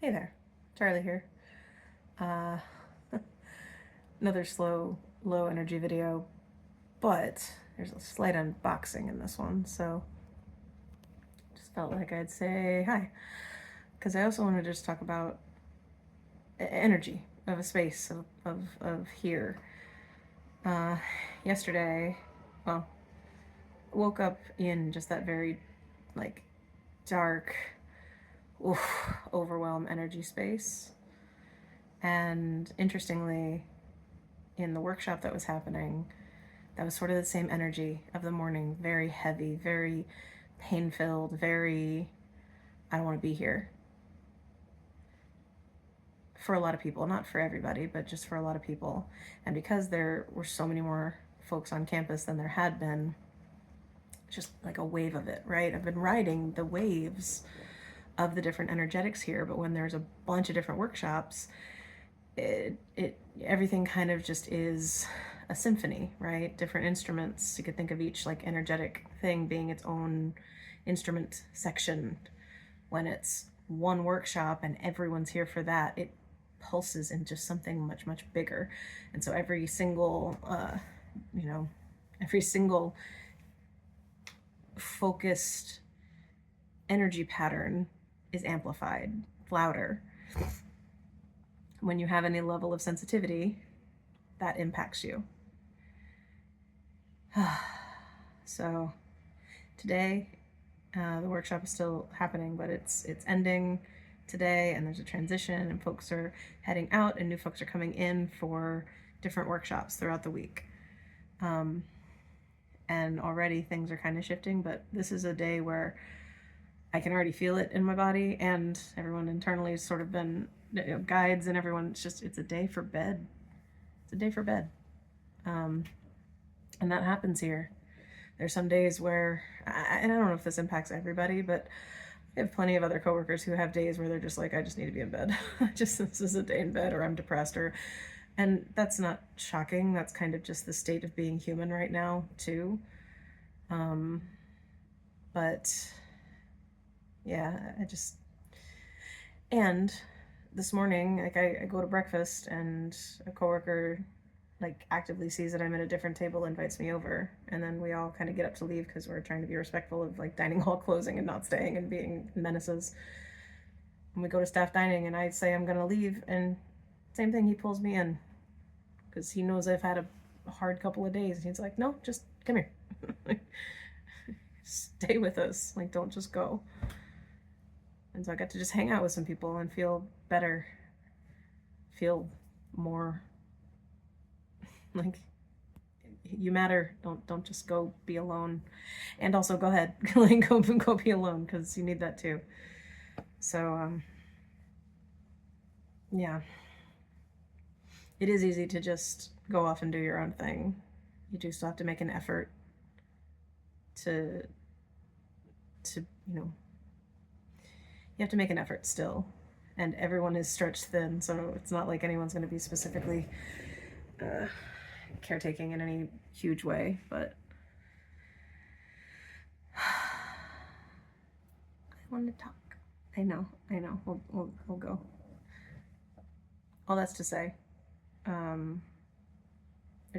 Hey there, Charlie here. Another slow, low energy video, but there's a slight unboxing in this one, so just felt like I'd say hi. Because I also wanted to just talk about energy of a space, of here. Uh, Yesterday, well, woke up in just that very, like, dark, overwhelm energy space. And interestingly, in the workshop that was happening, that was sort of the same energy of the morning, very heavy, very pain filled, very, I don't want to be here. For a lot of people, not for everybody, but just for a lot of people. And because there were so many more folks on campus than there had been, just like a wave of it, right? I've been riding the waves of the different energetics here, but when there's a bunch of different workshops, it everything kind of just is a symphony, right? Different instruments. You could think of each like energetic thing being its own instrument section. When it's one workshop and everyone's here for that, it pulses into something much, much bigger. And so every single every single focused energy pattern is amplified, louder. When you have any level of sensitivity, that impacts you. So today, the workshop is still happening, but it's ending today, and there's a transition, and folks are heading out, and new folks are coming in for different workshops throughout the week. And already things are kind of shifting, but this is a day where I can already feel it in my body, and everyone internally has sort of been, guides and everyone, it's a day for bed. It's a day for bed. And that happens here. There's some days where, and I don't know if this impacts everybody, but I have plenty of other coworkers who have days where they're just like, I just need to be in bed. This is a day in bed, or I'm depressed, and that's not shocking. That's kind of just the state of being human right now too. But yeah, and this morning, like I go to breakfast, and a coworker like actively sees that I'm at a different table, invites me over, and then we all kind of get up to leave because we're trying to be respectful of like dining hall closing and not staying and being menaces. And we go to staff dining, and I say I'm gonna leave, and same thing, he pulls me in because he knows I've had a hard couple of days, and he's like, no, just come here. Stay with us, like, don't just go. And so I got to just hang out with some people and feel better, feel more like you matter. Don't just go be alone. And also go ahead, like go be alone, because you need that too. So yeah, it is easy to just go off and do your own thing. You do still have to make an effort to you have to make an effort still, and everyone is stretched thin, so it's not like anyone's going to be specifically caretaking in any huge way, but I want to talk. I know. We'll go. All that's to say, I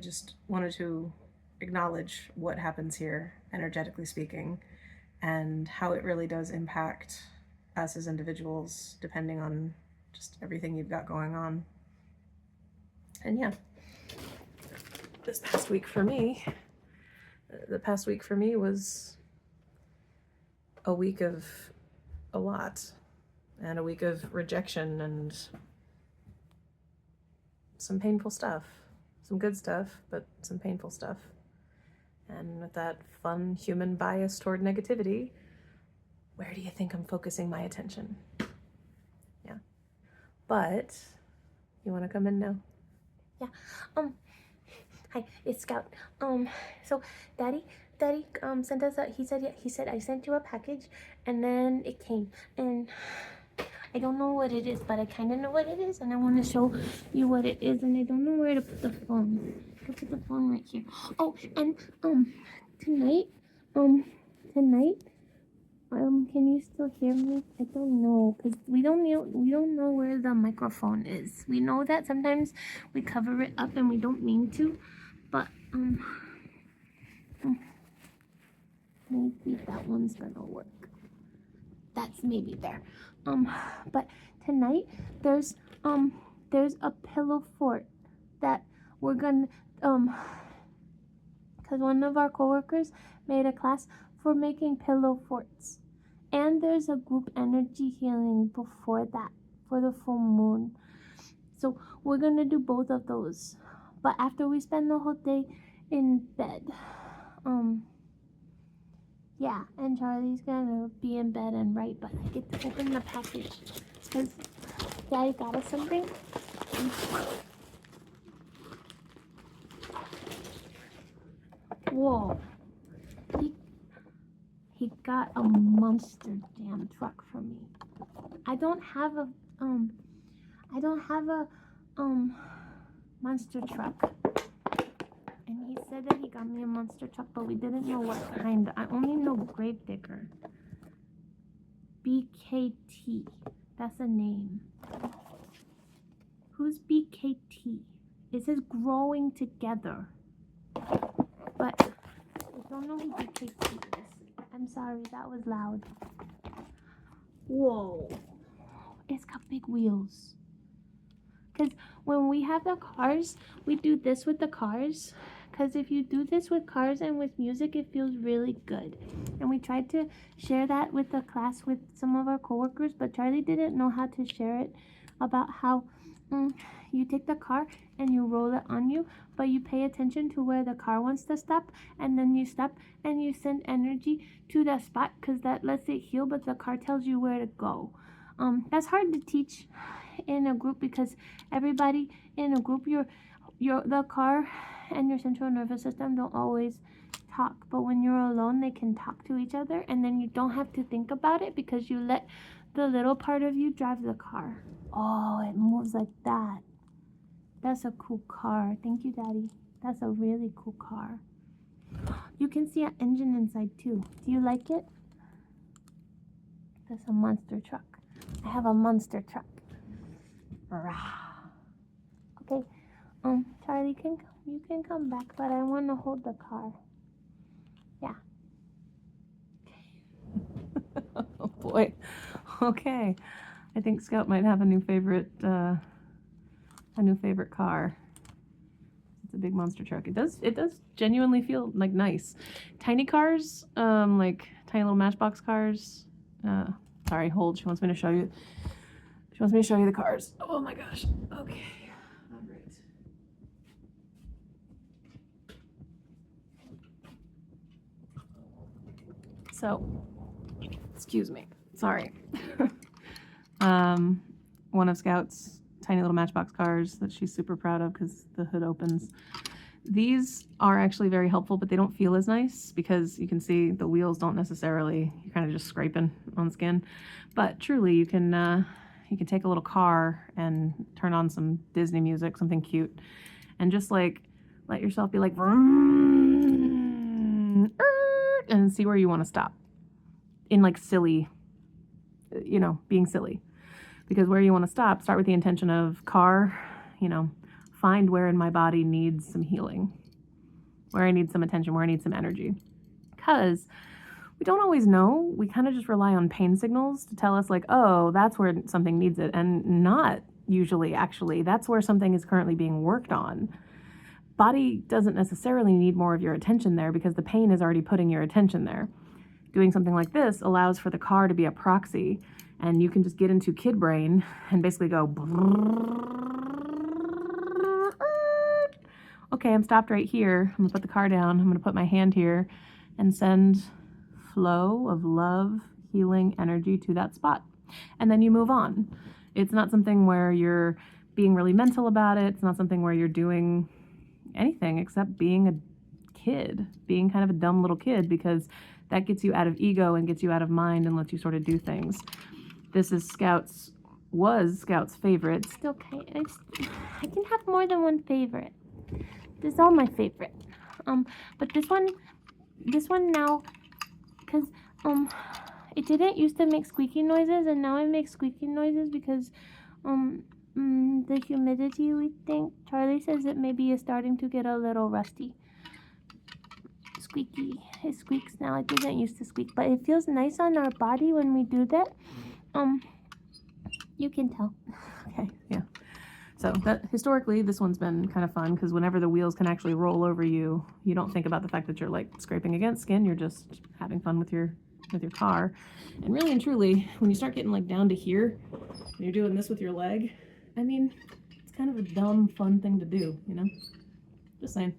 just wanted to acknowledge what happens here, energetically speaking, and how it really does impact us as individuals, depending on just everything you've got going on. And yeah, the past week for me was a week of a lot, and a week of rejection, and some painful stuff, some good stuff, but some painful stuff. And with that fun human bias toward negativity, where do you think I'm focusing my attention? Yeah. But you want to come in now? Yeah. Hi, it's Scout. So Daddy sent us he said I sent you a package, and then it came, and I don't know what it is, but I kind of know what it is, and I want to show you what it is, and I don't know where to put the phone. I'll put the phone right here. Oh, and tonight Can you still hear me? I don't know, cause we don't know where the microphone is. We know that sometimes we cover it up and we don't mean to, but maybe that one's gonna work. That's maybe there. But tonight there's a pillow fort that we're gonna cause one of our coworkers made a class for making pillow forts. And there's a group energy healing before that for the full moon. So we're gonna do both of those. But after we spend the whole day in bed. Yeah, and Charlie's gonna be in bed and write, but I get to open the package because Daddy got us something. Whoa. He got a monster jam truck for me. I don't have a monster truck. And he said that he got me a monster truck, but we didn't know what kind. I only know Gravedigger. BKT. That's a name. Who's BKT? It says growing together. But I don't know who BKT is. I'm sorry, that was loud. Whoa. It's got big wheels. Because when we have the cars, we do this with the cars. Because if you do this with cars and with music, it feels really good. And we tried to share that with the class with some of our coworkers, but Charlie didn't know how to share it about how you take the car and you roll it on you, but you pay attention to where the car wants to stop, and then you stop and you send energy to that spot because that lets it heal, but the car tells you where to go. That's hard to teach in a group because everybody in a group, the car and your central nervous system don't always talk, but when you're alone they can talk to each other, and then you don't have to think about it because you let the little part of you drive the car. Oh, it moves like that. That's a cool car. Thank you, Daddy. That's a really cool car. You can see an engine inside too. Do you like it? That's a monster truck. I have a monster truck. Okay, Charlie, you can come back, but I want to hold the car. Yeah. Oh boy. Okay. I think Scout might have a new favorite car. It's a big monster truck. It does genuinely feel like nice. Tiny cars, like tiny little Matchbox cars. Sorry, hold. She wants me to show you. She wants me to show you the cars. Oh my gosh. Okay. All right. So, excuse me. Sorry. One of Scout's tiny little Matchbox cars that she's super proud of because the hood opens. These are actually very helpful, but they don't feel as nice because you can see the wheels don't necessarily, you're kind of just scraping on skin. But truly, you can take a little car and turn on some Disney music, something cute, and just like let yourself be like, and see where you want to stop in like silly, being silly. Because where you want to start with the intention of car, find where in my body needs some healing, where I need some attention, where I need some energy. Because we don't always know. We kind of just rely on pain signals to tell us like, oh, that's where something needs it. And not usually, actually. That's where something is currently being worked on. Body doesn't necessarily need more of your attention there because the pain is already putting your attention there. Doing something like this allows for the car to be a proxy, and you can just get into kid brain and basically go, okay, I'm stopped right here. I'm gonna put the car down. I'm gonna put my hand here and send flow of love, healing energy to that spot. And then you move on. It's not something where you're being really mental about it. It's not something where you're doing anything except being a kid, being kind of a dumb little kid, because that gets you out of ego and gets you out of mind and lets you sort of do things. This is Scout's favorite. It's okay. I can have more than one favorite. This is all my favorite. But this one now, because it didn't used to make squeaky noises, and now it makes squeaky noises because the humidity, we think. Charlie says it maybe is starting to get a little rusty. Squeaky. It squeaks now. It didn't used to squeak, but it feels nice on our body when we do that. You can tell. Okay, yeah. So that historically, this one's been kind of fun because whenever the wheels can actually roll over you, you don't think about the fact that you're like scraping against skin. You're just having fun with your car. And really and truly, when you start getting like down to here, and you're doing this with your leg, I mean, it's kind of a dumb, fun thing to do, you know? Just saying.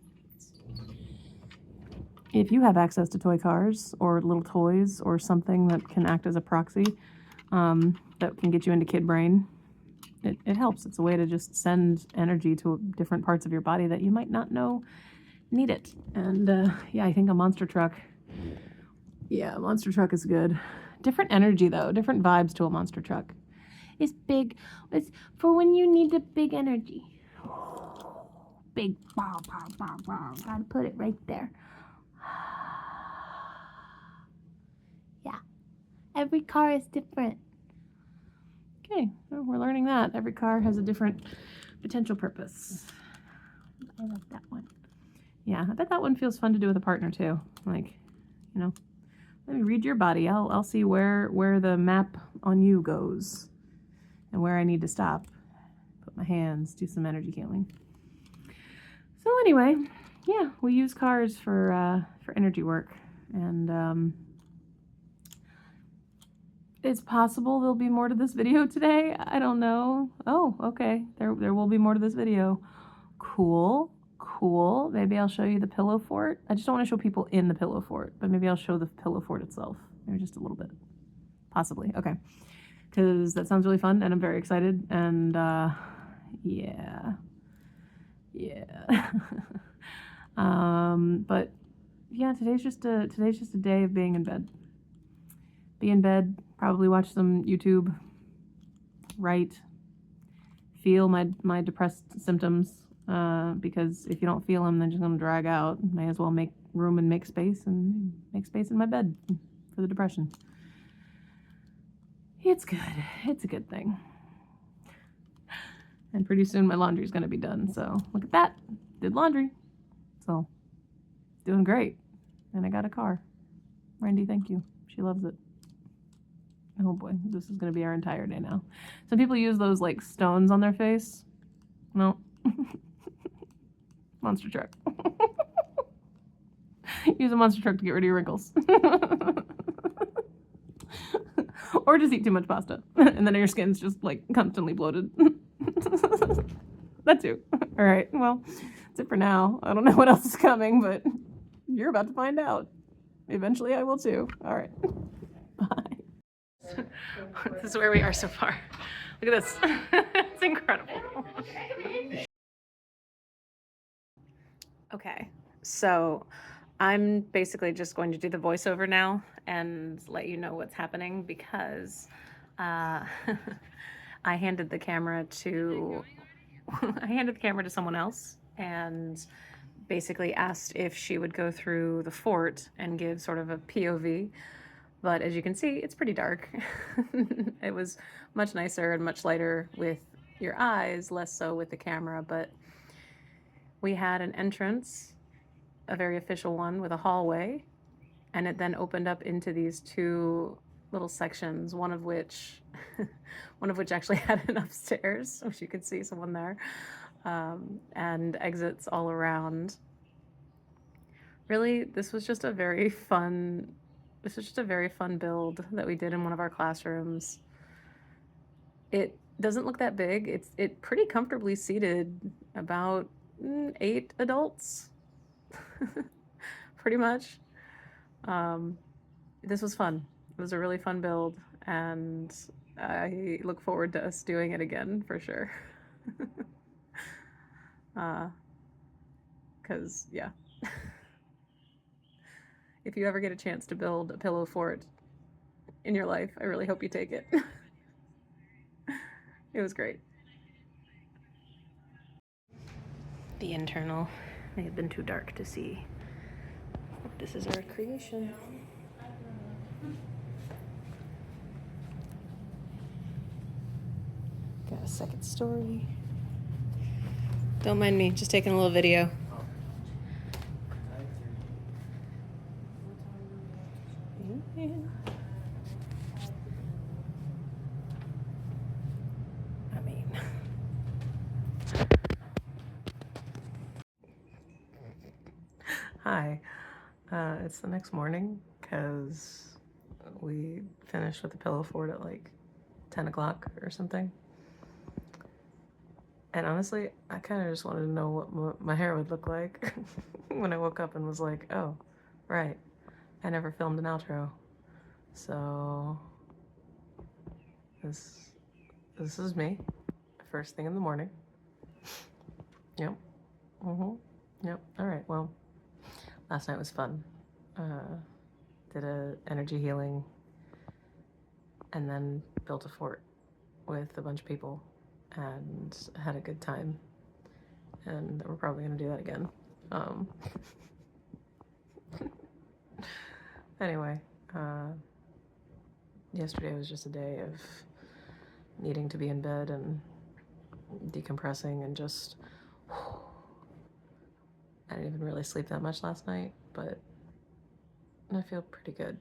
If you have access to toy cars or little toys or something that can act as a proxy, that can get you into kid brain, it helps. It's a way to just send energy to different parts of your body that you might not know need it. And yeah, I think a monster truck is good. Different energy though, different vibes to a monster truck. It's big. It's for when you need the big energy. Big. Bow, bow, bow, bow. Gotta put it right there. Yeah. Every car is different. Okay, well, we're learning that. Every car has a different potential purpose. I love that one. Yeah, I bet that one feels fun to do with a partner too. Like, you know, let me read your body. I'll see where the map on you goes and where I need to stop. Put my hands, do some energy healing. So anyway, yeah, we use cars for energy work, and it's possible there'll be more to this video today. I don't know. Oh, okay. There will be more to this video. Cool. Maybe I'll show you the pillow fort. I just don't want to show people in the pillow fort, but maybe I'll show the pillow fort itself. Maybe just a little bit. Possibly. Okay. Because that sounds really fun, and I'm very excited. And yeah. But yeah, today's just a day of being in bed. Be in bed, probably watch some YouTube, write, feel my depressed symptoms, because if you don't feel them, they're just going to drag out. May as well make room and make space in my bed for the depression. It's good. It's a good thing. And pretty soon my laundry's going to be done, so look at that. Did laundry. So, doing great. And I got a car. Randy, thank you. She loves it. Oh boy, this is going to be our entire day now. Some people use those like stones on their face. No. Monster truck. Use a monster truck to get rid of your wrinkles. Or just eat too much pasta. And then your skin's just like constantly bloated. That too. Alright, well, that's it for now. I don't know what else is coming, but you're about to find out. Eventually I will too. Alright. Bye. This is where we are so far. Look at this. It's incredible. Okay, so I'm basically just going to do the voiceover now and let you know what's happening because I handed the camera to someone else and basically asked if she would go through the fort and give sort of a POV. But as you can see, it's pretty dark. It was much nicer and much lighter with your eyes, less so with the camera. But we had an entrance, a very official one with a hallway, and it then opened up into these two little sections, one of which actually had an upstairs, which you could see someone there, and exits all around. Really, this was just a very fun build that we did in one of our classrooms. It doesn't look that big. It pretty comfortably seated about 8 adults, pretty much. This was fun. It was a really fun build, and I look forward to us doing it again for sure. 'Cause yeah. If you ever get a chance to build a pillow fort in your life, I really hope you take it. It was great. The internal may have been too dark to see. This is our creation. Got a second story. Don't mind me, just taking a little video. I mean, hi. It's the next morning because we finished with the pillow fort at like 10 o'clock or something. And honestly, I kind of just wanted to know what my hair would look like when I woke up and was like, oh, right, I never filmed an outro. So this is me, first thing in the morning. Yep. Yep. All right. Well, last night was fun. Did a energy healing, and then built a fort with a bunch of people, and had a good time. And we're probably gonna do that again. Anyway, yesterday was just a day of needing to be in bed and decompressing and just. I didn't even really sleep that much last night, but I feel pretty good.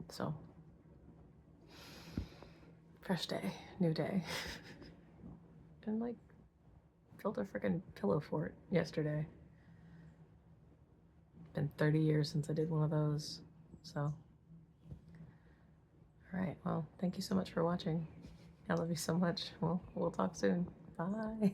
So, fresh day, new day. And like, built a freaking pillow fort yesterday. Been 30 years since I did one of those, so. All right, well, thank you so much for watching. I love you so much. We'll talk soon. Bye.